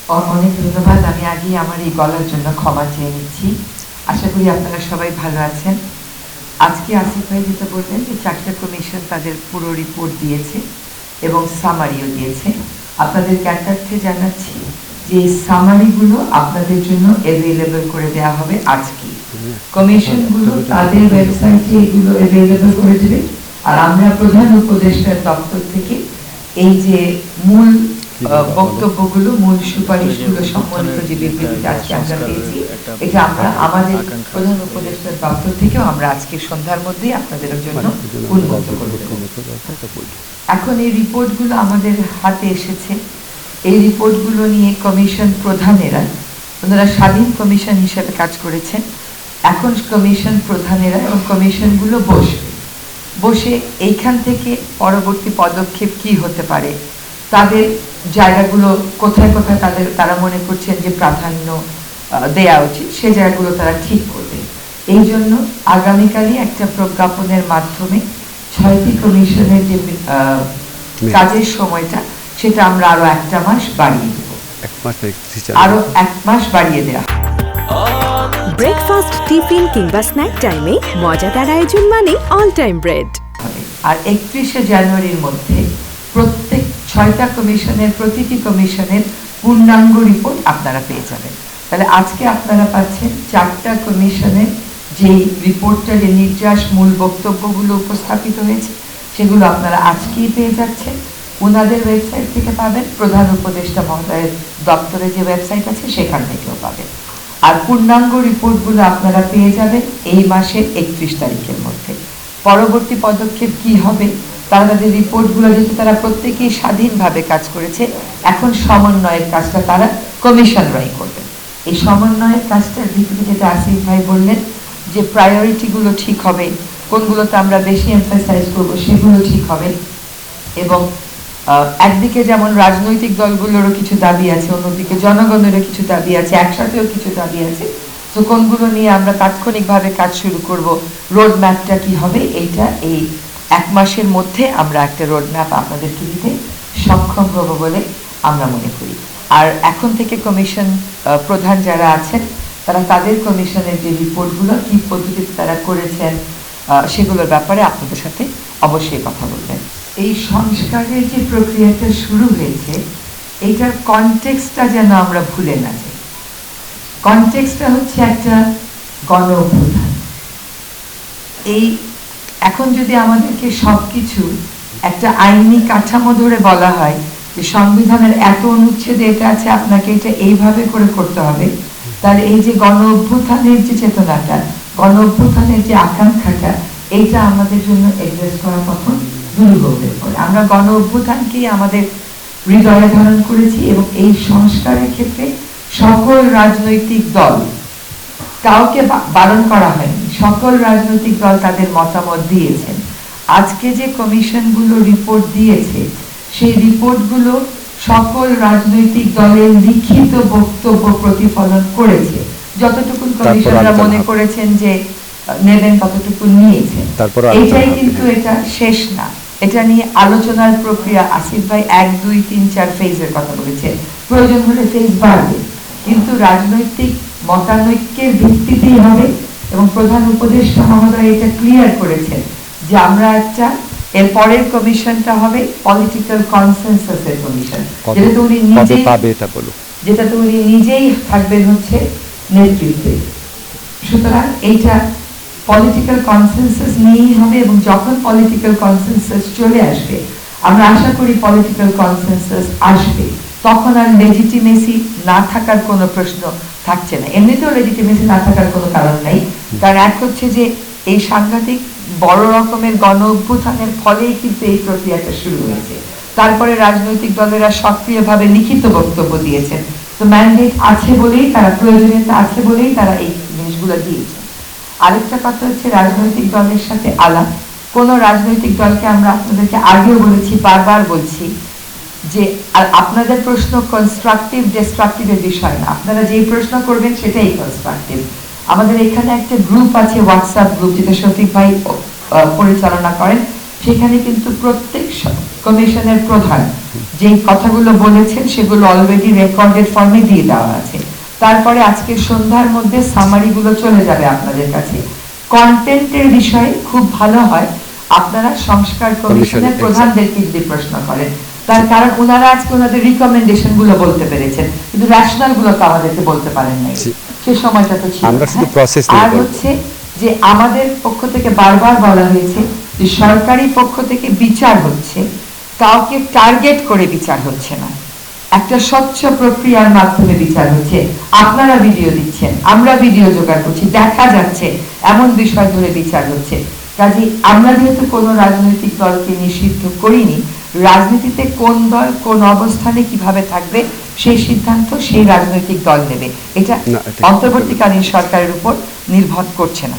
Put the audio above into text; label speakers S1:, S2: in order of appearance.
S1: অনেক ধন্যবাদ। আমি আগেই আমার এই গলার জন্য ক্ষমা চেয়ে নিচ্ছি। আশা করি আপনারা সবাই ভালো আছেন। আজকে আসিফ ভাই যেটা বললেন যে 4টা কমিশন তাদের পুরো রিপোর্ট দিয়েছে এবং সামারিও দিয়েছে। আপনাদের জ্ঞাতার্থে জানাচ্ছি যে এই সামারিগুলো আপনাদের জন্য অ্যাভেলেবল করে দেওয়া হবে আজকে। কমিশনগুলো তাদের ওয়েবসাইটে এগুলো অ্যাভেলেবল করে দেবে, আর আমরা প্রধান উপদেষ্টার দপ্তর থেকে এই যে মূল বক্তব্যগুলো, মূল সুপারিশগুলো সম্বলিত যে বিবৃতিটা আজকে আমরা পেয়েছি, এটা আমরা আমাদের প্রধান উপদেষ্টার দপ্তর থেকেও আমরা আজকে সন্ধ্যার মধ্যেই আপনাদের জন্য উন্মুক্ত করে দেব। এখন এই রিপোর্টগুলো আমাদের হাতে এসেছে। এই রিপোর্টগুলো নিয়ে কমিশন প্রধানেরা, ওনারা স্বাধীন কমিশন হিসেবে কাজ করেছেন, এখন কমিশন প্রধানেরা এবং কমিশনগুলো বসে এইখান থেকে পরবর্তী পদক্ষেপ কি হতে পারে, তাদের জায়গাগুলো কোথায় কোথায় তারা মনে করছেন যে প্রাধান্য দেয়া উচিত, সে জায়গাগুলো তারা ঠিক করবে। এই জন্য আগামীকালই একটা প্রজ্ঞাপনের মাধ্যমে 6টি কমিশনের যে কাজের সময়টা, সেটা আমরা আরো 1 মাস বাড়িয়ে দেব, আরো 1 মাস বাড়িয়ে দেওয়া।
S2: ব্রেকফাস্ট, টিফিন কিংবা স্ন্যাক টাইমে মজাদার আয়োজন মানে অল টাইম ব্রেড।
S1: আর 31শে জানুয়ারির মধ্যে প্রত্যেক 6টা কমিশনের প্রতিটি কমিশনের পূর্ণাঙ্গ রিপোর্ট আপনারা পেয়ে যাবেন। তাহলে আজকে আপনারা পাচ্ছেন 4টা কমিশনের যে রিপোর্টটা, যে নির্যাস মূল বক্তব্যগুলো উপস্থাপিত হয়েছে, সেগুলো আপনারা আজকেই পেয়ে যাচ্ছেন। ওনাদের ওয়েবসাইট থেকে পাবেন, প্রধান উপদেষ্টা মহোদয়ের দপ্তরে যে ওয়েবসাইট আছে সেখান থেকেও পাবেন। আর পূর্ণাঙ্গ রিপোর্টগুলো আপনারা পেয়ে যাবেন এই মাসের 31 তারিখের মধ্যে। পরবর্তী পদক্ষেপ কি হবে, তাদের রিপোর্টগুলো যেহেতু তারা প্রত্যেকেই স্বাধীনভাবে কাজ করেছে, এখন সমন্বয়ের কাজটা তারা কমিশনরাই করবেন। এই সমন্বয়ের কাজটার ভিতরে যেটা আসিফ ভাই বললেন যে প্রায়োরিটিগুলো ঠিক হবে, কোনগুলোতে আমরা বেশি এমফাসাইজ করব সেগুলো ঠিক হবে। এবং একদিকে যেমন রাজনৈতিক দলগুলোরও কিছু দাবি আছে, অন্যদিকে জনগণেরও কিছু দাবি আছে, একসাথেও কিছু দাবি আছে। তো কোনগুলো নিয়ে আমরা তাৎক্ষণিকভাবে কাজ শুরু করব, রোড ম্যাপটা কি হবে, এইটা এই 1 মাসের মধ্যে আমরা একটা রোড ম্যাপ আপনাদেরকে দিতে সক্ষম হব বলে আমরা মনে করি। আর এখন থেকে কমিশন প্রধান যারা আছেন, তারা তাদের কমিশনের যে রিপোর্টগুলো কি পদ্ধতিতে তারা করেছেন সেগুলোর ব্যাপারে আপনাদের সাথে অবশ্যই কথা বলবেন। এই সংস্কারের যে প্রক্রিয়াটা শুরু হয়েছে, এইটার কনটেক্সটটা যেন আমরা ভুলে না যাই। কনটেক্সটটা হচ্ছে একটা গণ অভ্যুত্থান। এই এখন যদি আমাদেরকে সবকিছু একটা আইনি কাঠামো ধরে বলা হয় যে সংবিধানের এত অনুচ্ছেদে এটা আছে, আপনাকে এটা এইভাবে করে করতে হবে, তাহলে এই যে গণ অভ্যুত্থানের যে চেতনাটা, গণ অভ্যুত্থানের যে আকাঙ্ক্ষাটা, এইটা আমাদের জন্য এক্সপ্রেস করা তখন দুরূহ হয়ে পড়ে। আমরা গণ অভ্যুত্থানকেই আমাদের হৃদয়ে ধারণ করেছি এবং এই সংস্কারের ক্ষেত্রে সকল রাজনৈতিক দল, কাউকে বারণ করা হয়নি, সকল রাজনৈতিক দল তাদের মতামত দিয়েছেন। আজকে যে কমিশনগুলো রিপোর্ট দিয়েছে, সেই রিপোর্টগুলো সকল রাজনৈতিক দলের লিখিত বক্তব্য প্রতিফলন করেছে। যতটুকু কমিশনরা মনে করেছেন যে নেবেন ততটুকু নিয়েছেন। এটাই কিন্তু এটা শেষ না, এটা নিয়ে আলোচনার প্রক্রিয়া। আসিফ ভাই 1, 2, 3, 4 ফেজের কথা বলেছে, প্রয়োজন হলে ফেজ বাড়বে, কিন্তু রাজনৈতিক মতানৈক্যের ভিত্তিতেই হবে। এবং প্রধান উপদেষ্টা মহোদয় এটা ক্লিয়ার করেছেন যে আমরা একটা, এর পরের কমিশনটা হবে পলিটিক্যাল কনসেনসাসের কমিশন, যেটা উনি নিজেই থাকবেন হচ্ছে নেতৃত্বে। সুতরাং এইটা পলিটিক্যাল কনসেনসাস নিয়েই হবে। এবং যখন পলিটিক্যাল কনসেনসাস চলে আসবে, আমরা আশা করি পলিটিক্যাল কনসেনসাস আসবে, তখন আর লেজিটিমেসি না থাকার কোনো প্রশ্ন থাকছে না। এমনিতেও লেজিটিমেসি না থাকার কোনো কারণ নাই, কারণ এক হচ্ছে যে এই সাংঘাতিক বড় রকমের গণ অভ্যুত্থানের ফলেই কিন্তু এই প্রক্রিয়াটা শুরু হয়েছে। তারপরে রাজনৈতিক দলেরা সক্রিয়ভাবে লিখিত বক্তব্য দিয়েছেন। তো ম্যান্ডেট আছে বলেই তারা, প্রয়োজনীয়তা আছে বলেই তারা এই জিনিসগুলো দিয়েছে। আরেকটা কথা হচ্ছে রাজনৈতিক দলের সাথে আলাপ। কোন রাজনৈতিক দলকে আমরা আপনাদেরকে আগেও বলেছি, বারবার বলছি যে আপনাদের প্রশ্ন কনস্ট্রাকটিভ ডিস্ট্রাকটিভের বিষয় না, আপনারা যেই প্রশ্ন করবেন সেটাই কনস্ট্রাকটিভ। আমাদের এখানে একটা গ্রুপ আছে, হোয়াটসঅ্যাপ গ্রুপ, যেটা শফিক ভাই পরিচালনা করেন। সেখানে কিন্তু প্রত্যেক কমিশনের প্রধান যেই কথাগুলো বলেছেন সেগুলো অলরেডি রেকর্ডেড ফর্মে দিয়ে দেওয়া আছে। তারপরে আজকে সন্ধ্যার মধ্যে সামারিগুলো চলে যাবে আপনাদের কাছে। কন্টেন্টের বিষয়ে খুব ভালো হয় আপনারা সংস্কার কমিশনের প্রধানদেরকে যদি প্রশ্ন করেন, তার কারণ ওনারা আজকে ওনাদের রিকমেন্ডেশন গুলো বলতে পেরেছেন, কিন্তু রেশনাল গুলো তো আমাদেরকে বলতে পারেন নাই, সে সময়টা তো ছিল। আর হচ্ছে যে আমাদের পক্ষ থেকে বারবার বলা হয়েছে যে সরকারি পক্ষ থেকে বিচার হচ্ছে, কাউকে টার্গেট করে বিচার হচ্ছে না, একটা স্বচ্ছ প্রক্রিয়ার মাধ্যমে বিচার হচ্ছে। আপনারা ভিডিও দিচ্ছেন, আমরা ভিডিও জোগাড় করছি, দেখা যাচ্ছে এমন বিষয় ধরে বিচার হচ্ছে। কাজে আমরা যেহেতু কোনো রাজনৈতিক দলকে নিষিদ্ধ করিনি, রাজনীতিতে কোন দল কোন অবস্থানে কিভাবে থাকবে সেই সিদ্ধান্ত সেই রাজনৈতিক দল নেবে, এটা অন্তর্বর্তীকালীন সরকারের উপর নির্ভর করছে না।